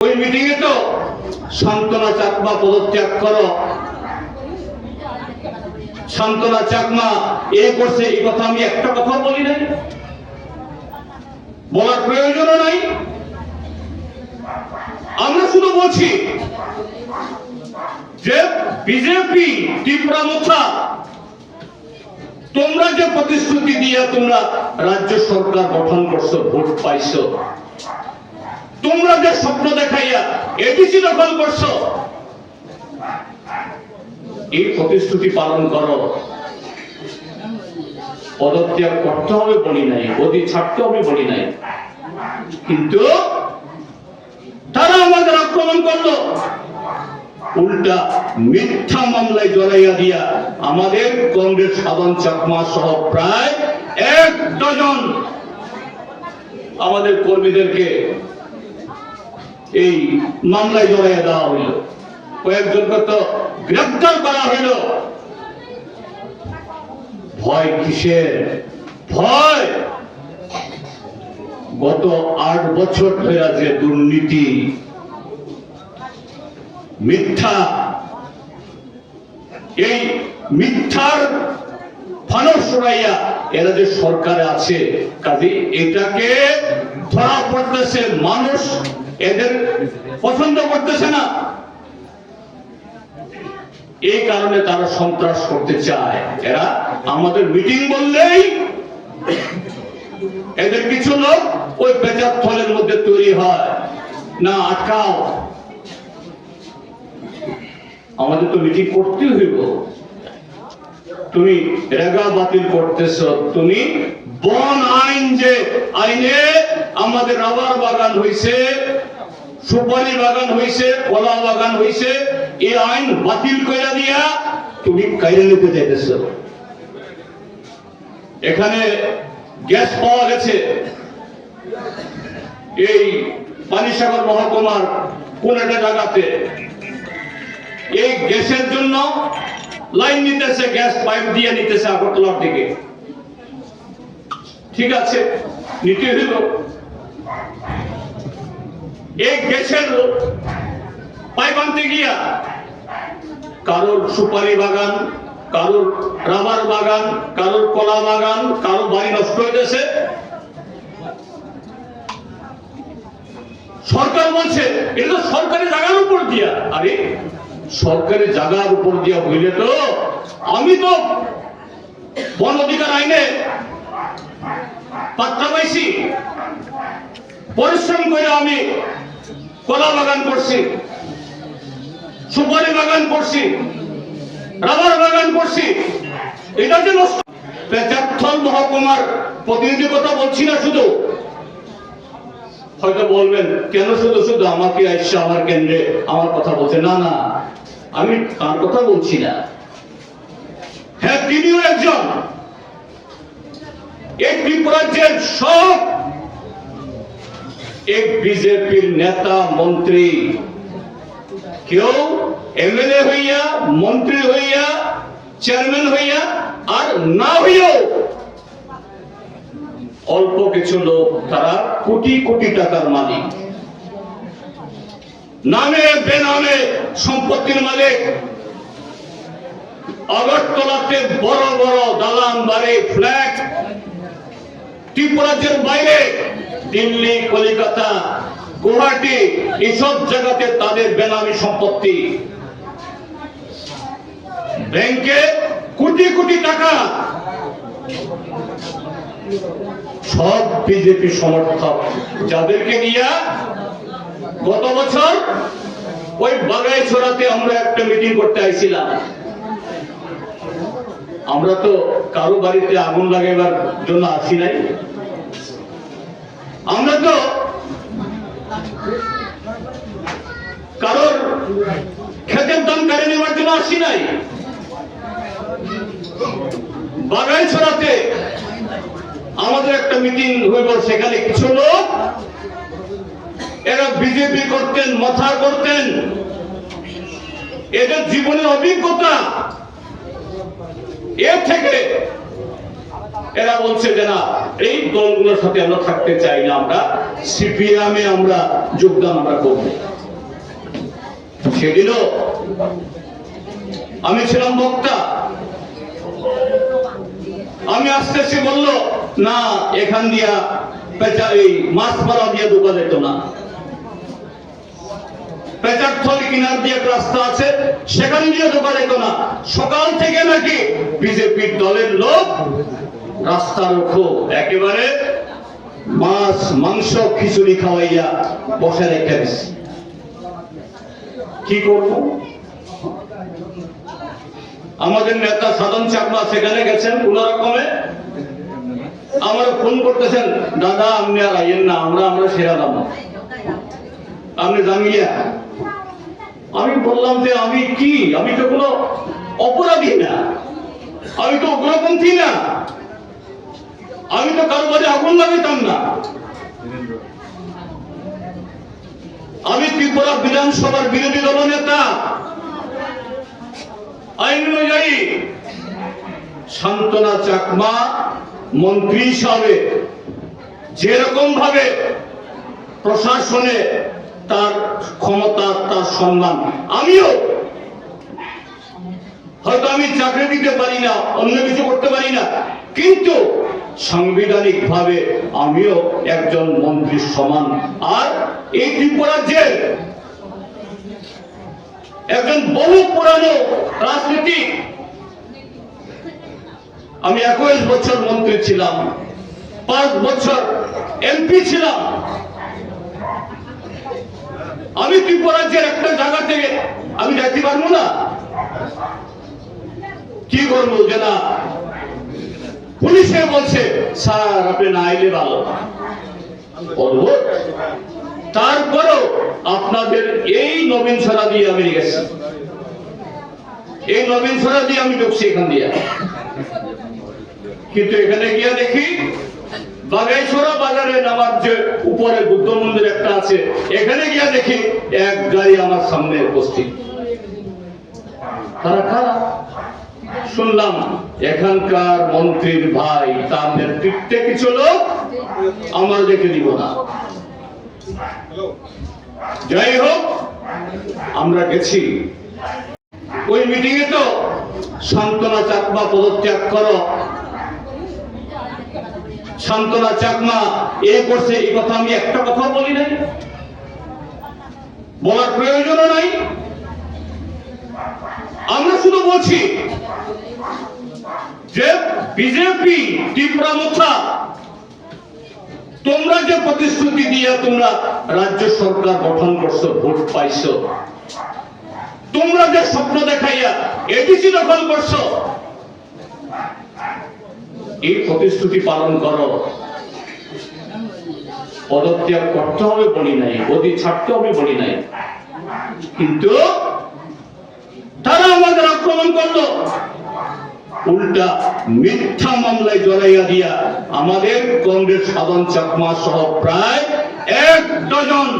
ওই মিটিং এ তো শান্তনা চাকমা পদত্যাগ করো, শান্তনা চাকমা এই করছে, এই কথা আমি একটা কথা বলি নাই, বলার প্রয়োজনও নাই। আমরা শুধু বলছি যে বিজেপি ত্রিপুরা মুথা, তোমরা যে প্রতিশ্রুতি দিয়ে তোমরা রাজ্য সরকার গঠন করছো, ভোট পাইছো, তোমরা যে স্বপ্ন দেখাইয়া এডিসি দখল করছো, এই প্রতিশ্রুতি পালন করো। পদত্যাগ করতে হবে বলি নাই, গদি ছাড়তে হবে বলি নাই, কিন্তু তারা আমাদের আক্রমণ করলো, উল্টা মিথ্যা মামলায় জড়াইয়া দিয়া আমাদের কংগ্রেস সাধন চাকমা সহ প্রায় 1 ডজন আমাদের কর্মীদেরকে এই মামলায় জড়াইয়া দেওয়া হইল, কয়েকজনকে তো গ্রেফতার করা হইল। ভয় কিসের? ভয় গত 8 বছর ধরে যে দুর্নীতি, মিথ্যা, এই মিথ্যার ফানস ছড়াইয়া এরা যে সরকারে আছে, কাজে এটাকে ধরা পড়তেছে, মানুষ এদের পছন্দ করতেছে না, এই কারণে তারা সন্ত্রাস করতে চায়। এরা আমাদের মিটিং বললেই এদের কিছু লোক ওই বেচার থলের মধ্যে তৈরি হয়, না আটকাও, আমাদের তো মিটিং করতে হইব, তুমি রেগা বাতিল করতেছ, তুমি বন আইন, যে আইনে আমাদের রাবার বাগান হইছে, সুপারি বাগান হইছে, কলা বাগান হইছে, এই আইন বাতিল কইরা দিয়া তুমি কাইরে নিতে চাইতেছ। এখানে গ্যাস পাওয়া গেছে এই পানিসাগর মহকুমার কোন একটা জায়গাতে, এই গ্যাসের জন্য লাইন নিতেছে, গ্যাস পাইপ দিয়ে নিতেছে আগরতলার দিকে, ঠিক আছে, নিতে হইল। এই গ্যাসের পাইপ আনতে গিয়া কারোর সুপারি বাগান, কারোর রাবার বাগান, কারোর কলা বাগান, কারোর বাড়ি নষ্ট হইতেছে। সরকার বলছে এটা তো সরকারি জায়গার উপর দিয়া, আরে সরকারি জায়গার উপর দিয়া হইলে তো আমি তো বন অধিকার আইনে পাত্তা পাইছি, পরিশ্রম করে আমি কলা বাগান করছি, সুপারি বাগান করছি, রাবার বাগান করছি, এটা যে পেচারথল মহকুমার প্রতিনিধি কথা বলছি না শুধু। হয়তো বলবেন কেন শুধু শুধু আমাকে আইসা আমার কেন্দ্রে আমার কথা বলছে, না না, আমি তার কথা বলছি না, হ্যাঁ তিনিও একজন, এই ত্রিপুরাজ্যের সব এক বিজেপির নেতা মন্ত্রী, কেউ এমএলএ হইয়া, মন্ত্রী হইয়া, চেয়ারম্যান হইয়া, আর না হইয়াও অল্প কিছু লোক, তারা কোটি কোটি টাকার মালিক, নামে বেনামে সম্পত্তির মালিক, আগরতলাতে বড় বড় দালান বাড়ি, ফ্ল্যাট, ত্রিপুরাজ্যের বাইরে দিল্লি, কলিকাতা, গুয়াহাটি, এসব জায়গাতে তাদের বেনামি সম্পত্তি, ব্যাংকে কোটি কোটি টাকা, সব বিজেপি সমর্থক, যাদেরকে নিয়ে গত বছর ওই বাগাইছড়াতে আমরা একটা মিটিং করতে আইছিলাম। আমরা তো কারো বাড়িতে আগুন লাগাইবার জন্য আসি নাই, আমরা তো কারোর খেতের দাম কেড়ে নেওয়ার জন্য আসি নাই। বাগাইছড়াতে আমাদের একটা মিটিং হইব, সেখানে কিছু লোক এরা বিজেপি করতেন, মাথা করতেন, এদের জীবনের অভিজ্ঞতা, এর থেকে এরা বলছে যে না, এই দলগুলোর সাথে আমরা থাকতে চাই না, আমরা সিপিএমে আমরা যোগদান আমরা করব। সেদিনও আমি ছিলাম বক্তা, আমি আসতেছি, বললো না এখান দিয়া এই মাছপাড়া দিয়ে ঢোকা যেত না, পেচারথলি কিনার দিয়ে একটা রাস্তা আছে, সেখান দিয়ে ঢোকা যেত না। সকাল থেকে নাকি বিজেপির দলের লোক রাস্তার উপর একেবারে মাছ মাংস খিচুড়ি খাওয়াইয়া বসে রেখে দিচ্ছে। কি করব? আমাদের নেতা সাধন চাকমা সেখানে গেছেন, কোন রকমে আমরা ফোন করতেছেন, দাদা আপনি আর আইয়েন না, আমরা সেরা দাম আপনি জানিয়া। আমি বললাম যে আমি কি, আমি তো কোনো অপরাধী না, আমি তো উগ্রপন্থী না, আমি তো কারো বাড়ি আগুন লাগাইতাম না। আমি ত্রিপুরা বিধানসভার বিরোধী দল নেতা, আইন অনুযায়ী শান্তনা চাকমা মন্ত্রী হিসাবে যেরকম ভাবে প্রশাসনে তার ক্ষমতা, তার সম্মান, আমিও হয়তো আমি চাকরি দিতে পারি না, অন্য কিছু করতে পারি না, কিন্তু সাংবিধানিক ভাবে আমিও একজন মন্ত্রীর সমান। আর এই ত্রিপুরা যে একজন বহু পুরানো রাজনীতি, আমি 21 বছর মন্ত্রী ছিলাম, 5 বছর এমপি ছিলাম। আমি ত্রিপুরাজ্যের একটা জায়গা থেকে আমি যাইতে পারবো না? কি করবো যে না, পুলিশে বলছে স্যার আপনি না আইলে ভালো। অদ্ভুত। তারপরও আপনাদের এই নবীন ছড়া দিয়ে আমি গেছি, এই নবীন ছড়া দিয়ে আমি ঢুকছি এখান দিয়ে, কিন্তু এখানে গিয়ে দেখি বাগাইছড়া বাজারে নামার যে উপরে বুদ্ধ মন্দির একটা আছে, এখানে গিয়ে দেখি এক গাড়ি আমার সামনে উপস্থিত। তারা কারা? শুনলাম এখানকার মন্ত্রীর ভাই, তার নেতৃত্বে কিছু লোক, আমার দেখে দিব না। যাই হোক, আমরা গেছি ওই মিটিং এ। তো শান্তনা চাকমা পদত্যাগ করো, শান্তনা চাকমা এই করছে, এই কথা আমি একটা কথা বলি নাই, বলার প্রয়োজনও নাই। আমরা শুধু বলছি যে বিজেপি ত্রিপুরা মুখা, তোমরা যে প্রতিশ্রুতি দিয়ে তোমরা রাজ্য সরকার গঠন করছো, ভোট পাইছো, তোমরা যে স্বপ্ন দেখাইয়া এডিসি দখল করছো, এই প্রতিশ্রুতি পালন করো। পদত্যাগ করতে হবে বলি নাই, গদি ছাড়তে হবে বলি নাই, কিন্তু তারা আমাদের আক্রমণ করলো, উল্টা মিথ্যা মামলায় জড়াইয়া দিয়া আমাদের কংগ্রেস সাধন চাকমা সহ প্রায় 1 ডজন